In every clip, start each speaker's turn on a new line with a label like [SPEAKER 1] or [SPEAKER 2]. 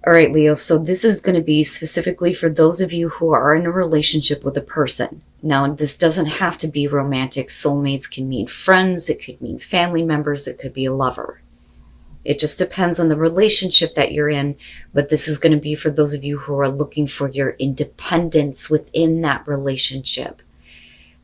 [SPEAKER 1] All right, Leo, so this is going to be specifically for those of you who are in a relationship with a person. Now, this doesn't have to be romantic. Soulmates can mean friends, it could mean family members, it could be a lover. It just depends on the relationship that you're in, but this is going to be for those of you who are looking for your independence within that relationship.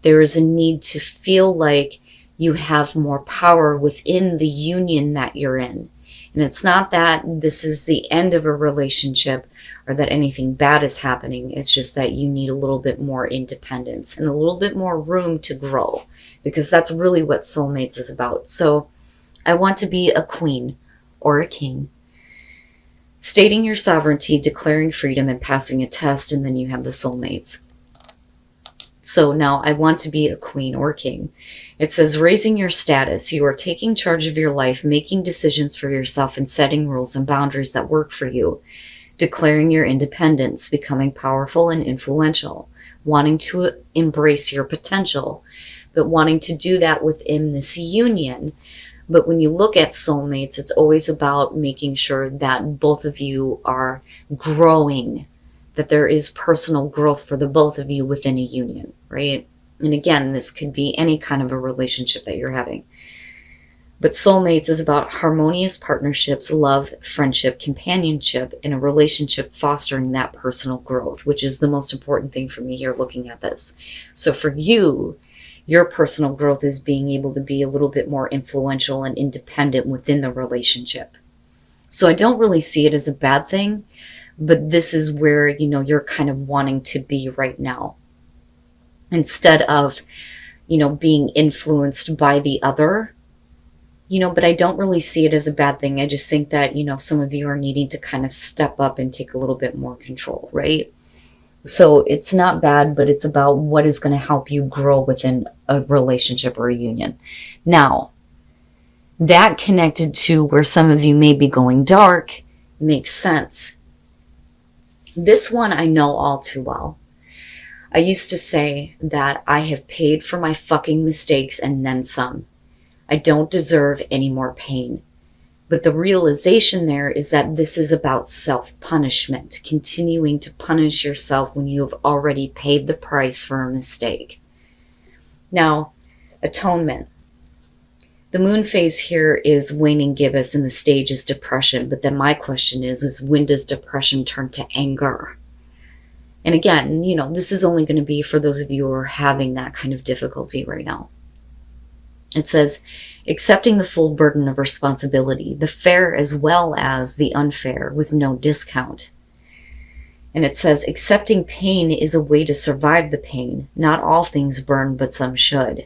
[SPEAKER 1] There is a need to feel like you have more power within the union that you're in. And it's not that this is the end of a relationship or that anything bad is happening. It's just that you need a little bit more independence and a little bit more room to grow, because that's really what soulmates is about. So I want to be a queen or a king. Stating your sovereignty, declaring freedom, and passing a test, and then you have the soulmates. So now I want to be a queen or king. It says raising your status. You are taking charge of your life, making decisions for yourself, and setting rules and boundaries that work for you. Declaring your independence, becoming powerful and influential, wanting to embrace your potential, but wanting to do that within this union. But when you look at soulmates, it's always about making sure that both of you are growing, that there is personal growth for the both of you within a union, right? And again, this could be any kind of a relationship that you're having. But soulmates is about harmonious partnerships, love, friendship, companionship, in a relationship fostering that personal growth, which is the most important thing for me here looking at this. So for you, your personal growth is being able to be a little bit more influential and independent within the relationship. So I don't really see it as a bad thing, but this is where, you're kind of wanting to be right now. Instead of, being influenced by the other, but I don't really see it as a bad thing. I just think that, some of you are needing to kind of step up and take a little bit more control, right? So it's not bad, but it's about what is going to help you grow within a relationship or a union. Now, that connected to where some of you may be going dark makes sense. This one I know all too well. I used to say that I have paid for my fucking mistakes and then some. I don't deserve any more pain. But the realization there is that this is about self-punishment, continuing to punish yourself when you have already paid the price for a mistake. Now, atonement. The moon phase here is waning gibbous and the stage is depression. But then my question is when does depression turn to anger? And again, this is only going to be for those of you who are having that kind of difficulty right now. It says, accepting the full burden of responsibility, the fair as well as the unfair, with no discount. And it says, accepting pain is a way to survive the pain. Not all things burn, but some should.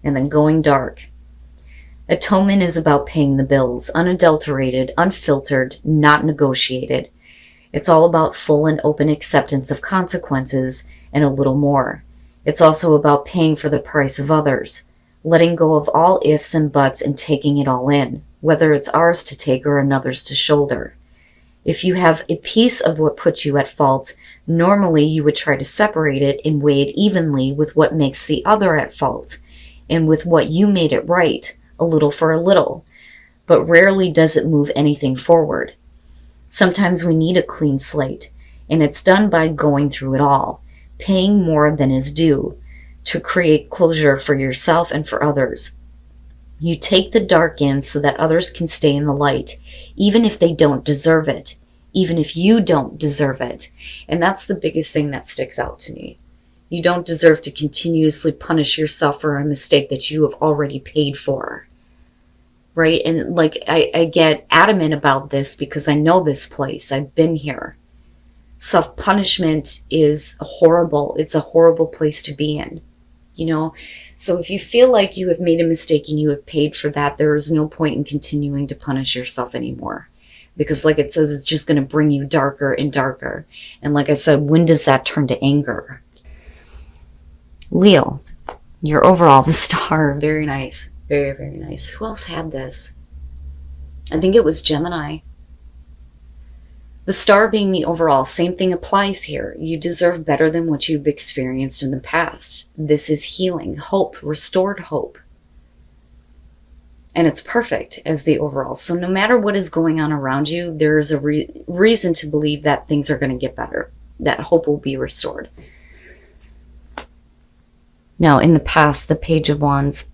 [SPEAKER 1] And then going dark. Atonement is about paying the bills, unadulterated, unfiltered, not negotiated. It's all about full and open acceptance of consequences and a little more. It's also about paying for the price of others, letting go of all ifs and buts and taking it all in, whether it's ours to take or another's to shoulder. If you have a piece of what puts you at fault, normally you would try to separate it and weigh it evenly with what makes the other at fault, and with what you made it right, a little for a little. But rarely does it move anything forward. Sometimes we need a clean slate, and it's done by going through it all, paying more than is due, to create closure for yourself and for others. You take the dark in so that others can stay in the light, even if they don't deserve it, even if you don't deserve it. And that's the biggest thing that sticks out to me. You don't deserve to continuously punish yourself for a mistake that you have already paid for. Right? And I get adamant about this because I know this place. I've been here. Self-punishment is horrible. It's a horrible place to be in. So if you feel like you have made a mistake and you have paid for that, there is no point in continuing to punish yourself anymore. Because like it says, it's just going to bring you darker and darker. And like I said, when does that turn to anger? Leo, your overall, the star, very nice. Very, very nice. Who else had this? I think it was Gemini. The star being the overall, same thing applies here. You deserve better than what you've experienced in the past. This is healing, hope, restored hope. And it's perfect as the overall. So no matter what is going on around you, there is a reason to believe that things are going to get better, that hope will be restored. Now, in the past, the Page of Wands,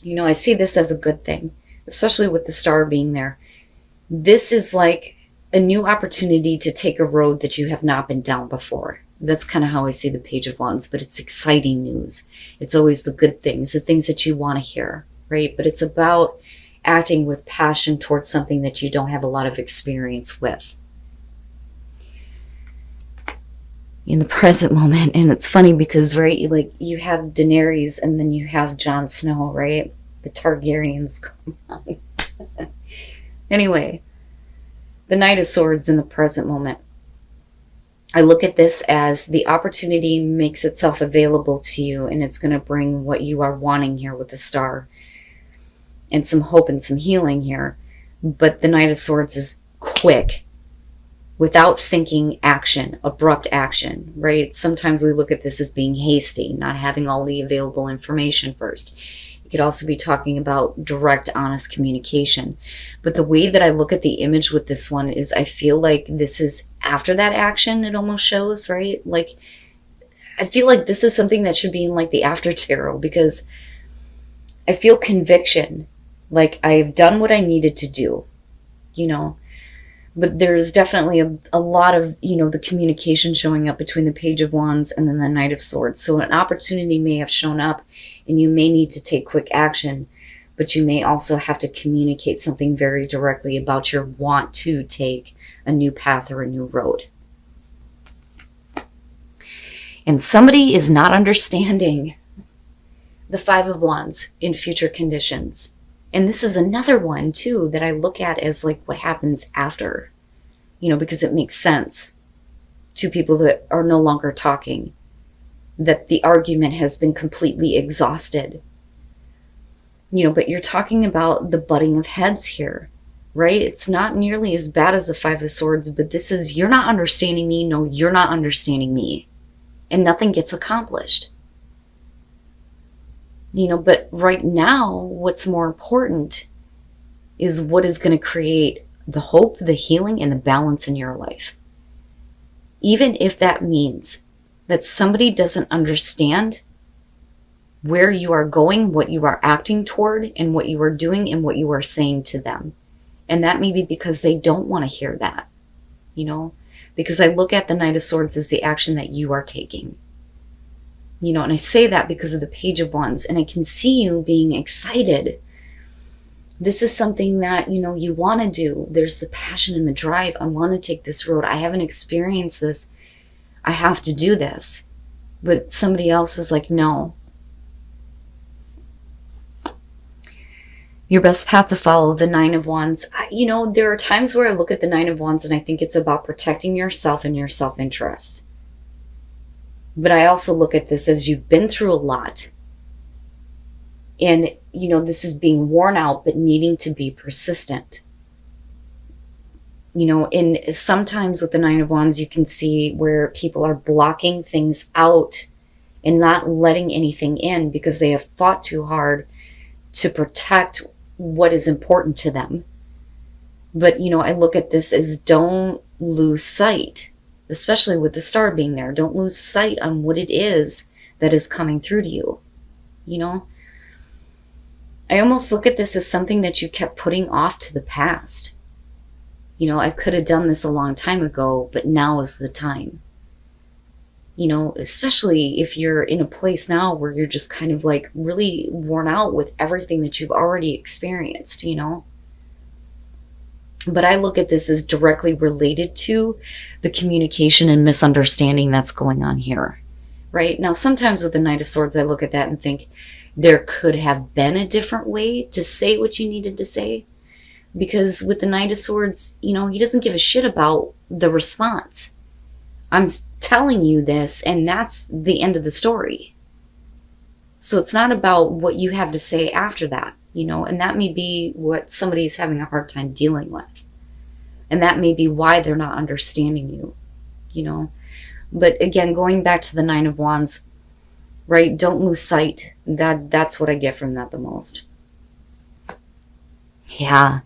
[SPEAKER 1] I see this as a good thing, especially with the star being there. This is like a new opportunity to take a road that you have not been down before. That's kind of how I see the Page of Wands, but it's exciting news. It's always the good things, the things that you want to hear, right? But it's about acting with passion towards something that you don't have a lot of experience with. In the present moment, and it's funny because, right, like you have Daenerys and then you have Jon Snow, right? The Targaryens. Come on. Anyway, the Knight of Swords in the present moment. I look at this as the opportunity makes itself available to you, and it's going to bring what you are wanting here with the star and some hope and some healing here. But the Knight of Swords is quick, without thinking action, abrupt action, right? Sometimes we look at this as being hasty, not having all the available information first. It could also be talking about direct, honest communication. But the way that I look at the image with this one is I feel like this is after that action, it almost shows, right? Like, I feel like this is something that should be in like the after tarot, because I feel conviction, like I've done what I needed to do, But there's definitely a lot of, the communication showing up between the Page of Wands and then the Knight of Swords. So an opportunity may have shown up and you may need to take quick action, but you may also have to communicate something very directly about your want to take a new path or a new road. And somebody is not understanding the Five of Wands in future conditions. And this is another one, too, that I look at as like what happens after, because it makes sense to people that are no longer talking, that the argument has been completely exhausted. But you're talking about the butting of heads here, right? It's not nearly as bad as the Five of Swords, but this is, you're not understanding me. No, you're not understanding me. And nothing gets accomplished. But right now, what's more important is what is going to create the hope, the healing, and the balance in your life. Even if that means that somebody doesn't understand where you are going, what you are acting toward, and what you are doing, and what you are saying to them. And that may be because they don't want to hear that, because I look at the Knight of Swords as the action that you are taking. And I say that because of the Page of Wands, and I can see you being excited. This is something that, you want to do. There's the passion and the drive. I want to take this road. I haven't experienced this. I have to do this. But somebody else is like, no. Your best path to follow, the Nine of Wands. There are times where I look at the Nine of Wands and I think it's about protecting yourself and your self-interest. But I also look at this as you've been through a lot. And, this is being worn out, but needing to be persistent. And sometimes with the Nine of Wands, you can see where people are blocking things out and not letting anything in because they have fought too hard to protect what is important to them. But, I look at this as don't lose sight. Especially with the star being there. Don't lose sight on what it is that is coming through to you. I almost look at this as something that you kept putting off to the past. I could have done this a long time ago, but now is the time. Especially if you're in a place now where you're just kind of like really worn out with everything that you've already experienced, But I look at this as directly related to the communication and misunderstanding that's going on here, right? Now, sometimes with the Knight of Swords, I look at that and think there could have been a different way to say what you needed to say. Because with the Knight of Swords, he doesn't give a shit about the response. I'm telling you this, and that's the end of the story. So it's not about what you have to say after that. And that may be what somebody's having a hard time dealing with. And that may be why they're not understanding you, But again, going back to the Nine of Wands, right? Don't lose sight. That's what I get from that the most. Yeah.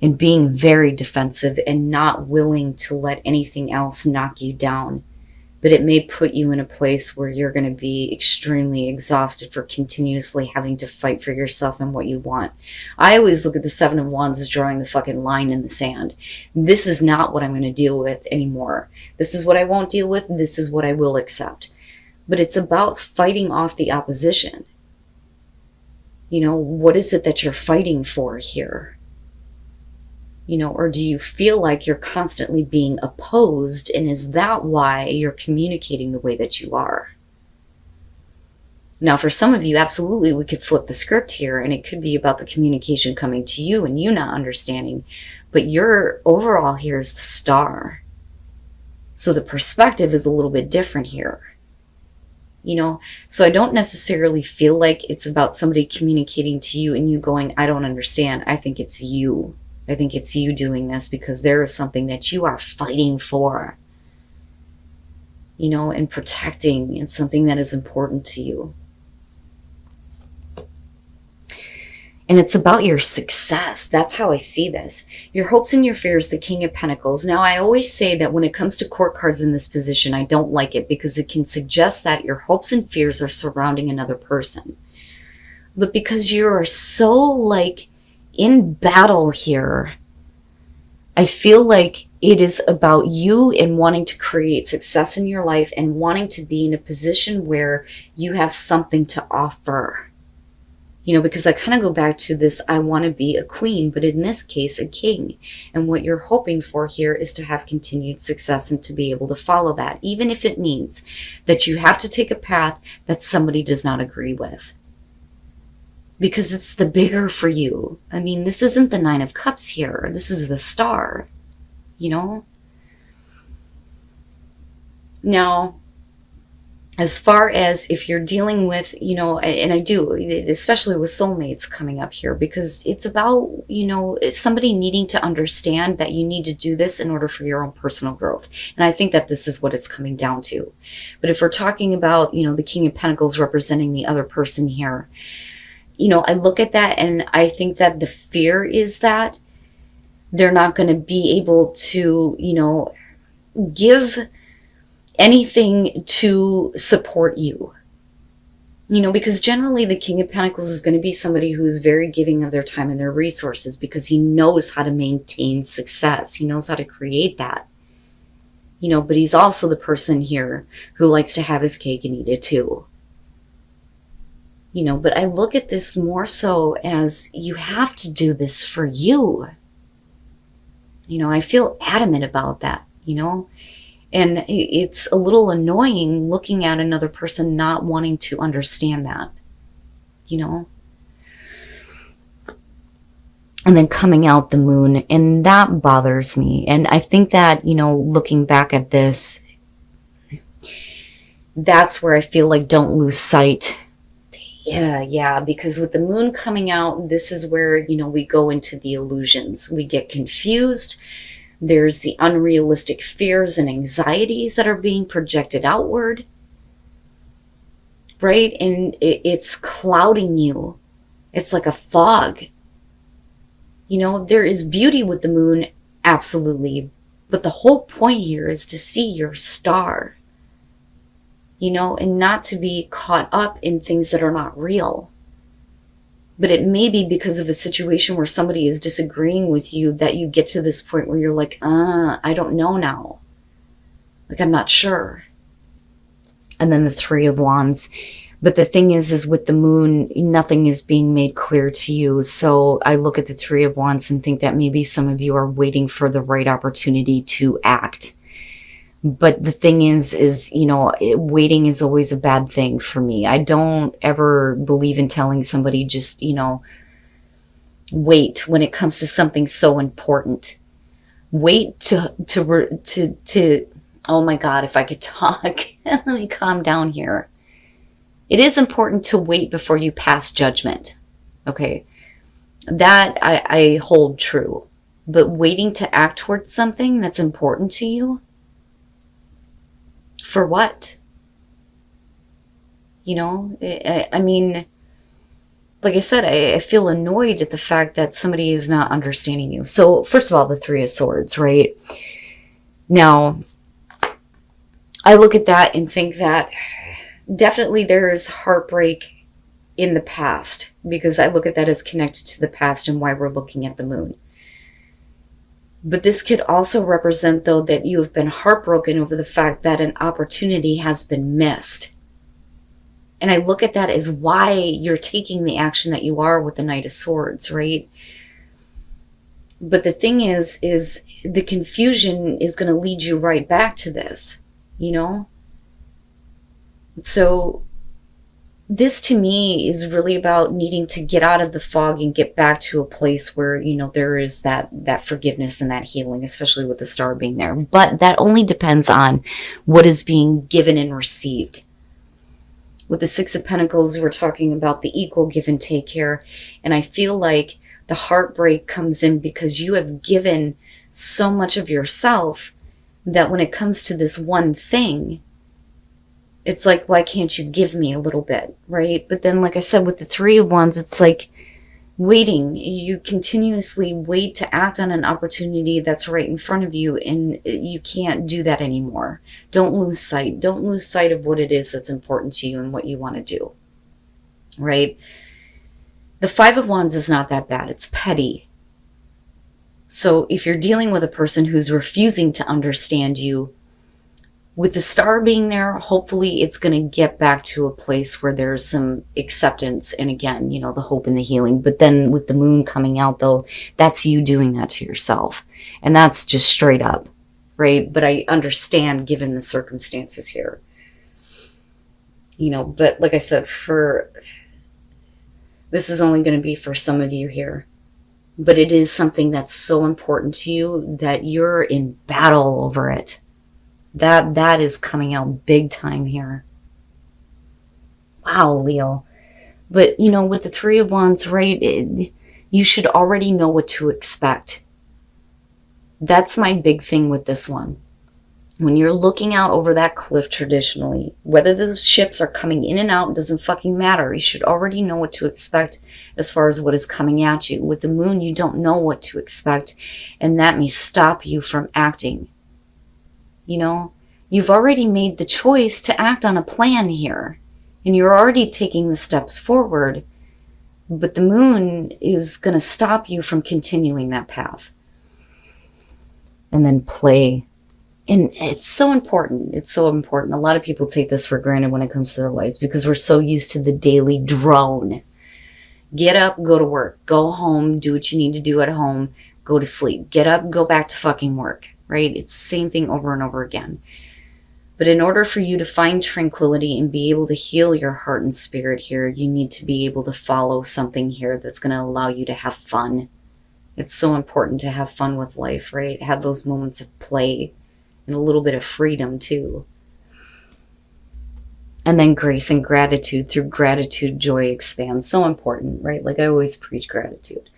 [SPEAKER 1] And being very defensive and not willing to let anything else knock you down. But it may put you in a place where you're going to be extremely exhausted for continuously having to fight for yourself and what you want. I always look at the Seven of Wands as drawing the fucking line in the sand. This is not what I'm going to deal with anymore. This is what I won't deal with. This is what I will accept. But it's about fighting off the opposition. You know, what is it that you're fighting for here? You know, or do you feel like you're constantly being opposed, and is that why you're communicating the way that you are? Now, for some of you, absolutely, we could flip the script here, and it could be about the communication coming to you and you not understanding, but your overall here is the Star. So the perspective is a little bit different here. You know, so I don't necessarily feel like it's about somebody communicating to you and you going, I don't understand. I think it's you. I think it's you doing this because there is something that you are fighting for, you know, and protecting, and something that is important to you. And it's about your success. That's how I see this. Your hopes and your fears, the King of Pentacles. Now, I always say that when it comes to court cards in this position, I don't like it because it can suggest that your hopes and fears are surrounding another person. But because you are so like in battle here, I feel like it is about you and wanting to create success in your life and wanting to be in a position where you have something to offer. You know, because I kind of go back to this, I want to be a queen, but in this case, a king. And what you're hoping for here is to have continued success and to be able to follow that, even if it means that you have to take a path that somebody does not agree with. Because it's the bigger for you. I mean, this isn't the Nine of Cups here. This is the Star, you know? Now, as far as if you're dealing with, you know, and I do, especially with soulmates coming up here, because it's about, you know, somebody needing to understand that you need to do this in order for your own personal growth. And I think that this is what it's coming down to. But if we're talking about, you know, the King of Pentacles representing the other person here, you know, I look at that and I think that the fear is that they're not going to be able to, you know, give anything to support you. You know, because generally the King of Pentacles is going to be somebody who's very giving of their time and their resources because he knows how to maintain success. He knows how to create that. You know, but he's also the person here who likes to have his cake and eat it too. You know, but I look at this more so as you have to do this for you. You know, I feel adamant about that, you know, and it's a little annoying looking at another person not wanting to understand that, you know. And then coming out the Moon, and that bothers me. And I think that, you know, looking back at this, that's where I feel like don't lose sight. Yeah, because with the Moon coming out, this is where, you know, we go into the illusions. We get confused. There's the unrealistic fears and anxieties that are being projected outward, right? And it's clouding you. It's like a fog. You know, there is beauty with the Moon, absolutely. But the whole point here is to see your star. You know, and not to be caught up in things that are not real. But it may be because of a situation where somebody is disagreeing with you that you get to this point where you're like, I don't know now. Like, I'm not sure. And then the Three of Wands. But the thing is with the Moon, nothing is being made clear to you. So I look at the Three of Wands and think that maybe some of you are waiting for the right opportunity to act. But the thing is, you know, waiting is always a bad thing for me. I don't ever believe in telling somebody just, you know, wait when it comes to something so important. Wait to oh my God, if I could talk. Let me calm down here. It is important to wait before you pass judgment. Okay. That I hold true. But waiting to act towards something that's important to you, for what? You know, I mean, like I said, I feel annoyed at the fact that somebody is not understanding you. So first of all, the Three of Swords, right? Now, I look at that and think that definitely there's heartbreak in the past, because I look at that as connected to the past and why we're looking at the moon. But this could also represent, though, that you have been heartbroken over the fact that an opportunity has been missed. And I look at that as why you're taking the action that you are with the Knight of Swords, right? But the thing is the confusion is going to lead you right back to this, you know? So this to me is really about needing to get out of the fog and get back to a place where, you know, there is that forgiveness and that healing, especially with the star being there. But that only depends on what is being given and received. With the Six of Pentacles, we're talking about the equal give and take here. And I feel like the heartbreak comes in because you have given so much of yourself that when it comes to this one thing, it's like, why can't you give me a little bit, right? But then, like I said, with the Three of Wands, it's like waiting. You continuously wait to act on an opportunity that's right in front of you, and you can't do that anymore. Don't lose sight. Don't lose sight of what it is that's important to you and what you want to do, right? The Five of Wands is not that bad. It's petty. So if you're dealing with a person who's refusing to understand you, with the star being there, hopefully it's going to get back to a place where there's some acceptance and, again, you know, the hope and the healing. But then with the moon coming out, though, that's you doing that to yourself. And that's just straight up, right? But I understand given the circumstances here. You know, but like I said, this is only going to be for some of you here. But it is something that's so important to you that you're in battle over it. That is coming out big time here. Wow, Leo. But, you know, with the Three of Wands, right, you should already know what to expect. That's my big thing with this one. When you're looking out over that cliff traditionally, whether those ships are coming in and out, doesn't fucking matter. You should already know what to expect as far as what is coming at you. With the moon, you don't know what to expect, and that may stop you from acting. You know, you've already made the choice to act on a plan here, and you're already taking the steps forward, but the moon is going to stop you from continuing that path. And then play. And it's so important. It's so important. A lot of people take this for granted when it comes to their lives because we're so used to the daily drone. Get up, go to work, go home, do what you need to do at home, go to sleep. Get up, go back to fucking work. Right? It's the same thing over and over again. But in order for you to find tranquility and be able to heal your heart and spirit here, you need to be able to follow something here that's going to allow you to have fun. It's so important to have fun with life, right? Have those moments of play and a little bit of freedom too. And then grace and gratitude. Through gratitude, joy expands. So important, right? Like I always preach gratitude.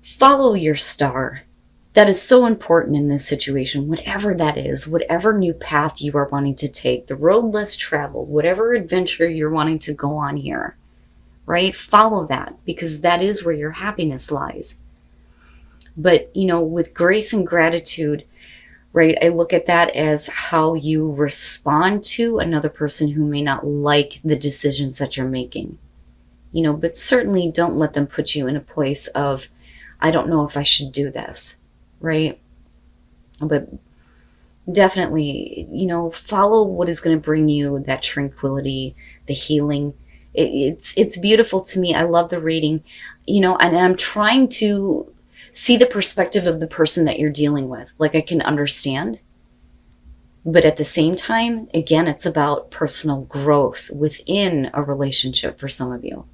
[SPEAKER 1] Follow your star. That is so important in this situation, whatever that is, whatever new path you are wanting to take, the road less traveled, whatever adventure you're wanting to go on here, right? Follow that, because that is where your happiness lies. But, you know, with grace and gratitude, right, I look at that as how you respond to another person who may not like the decisions that you're making. You know, but certainly don't let them put you in a place of, I don't know if I should do this. Right? But definitely, you know, follow what is going to bring you that tranquility, the healing. It's beautiful to me. I love the reading, you know, and I'm trying to see the perspective of the person that you're dealing with. Like I can understand. But at the same time, again, it's about personal growth within a relationship for some of you.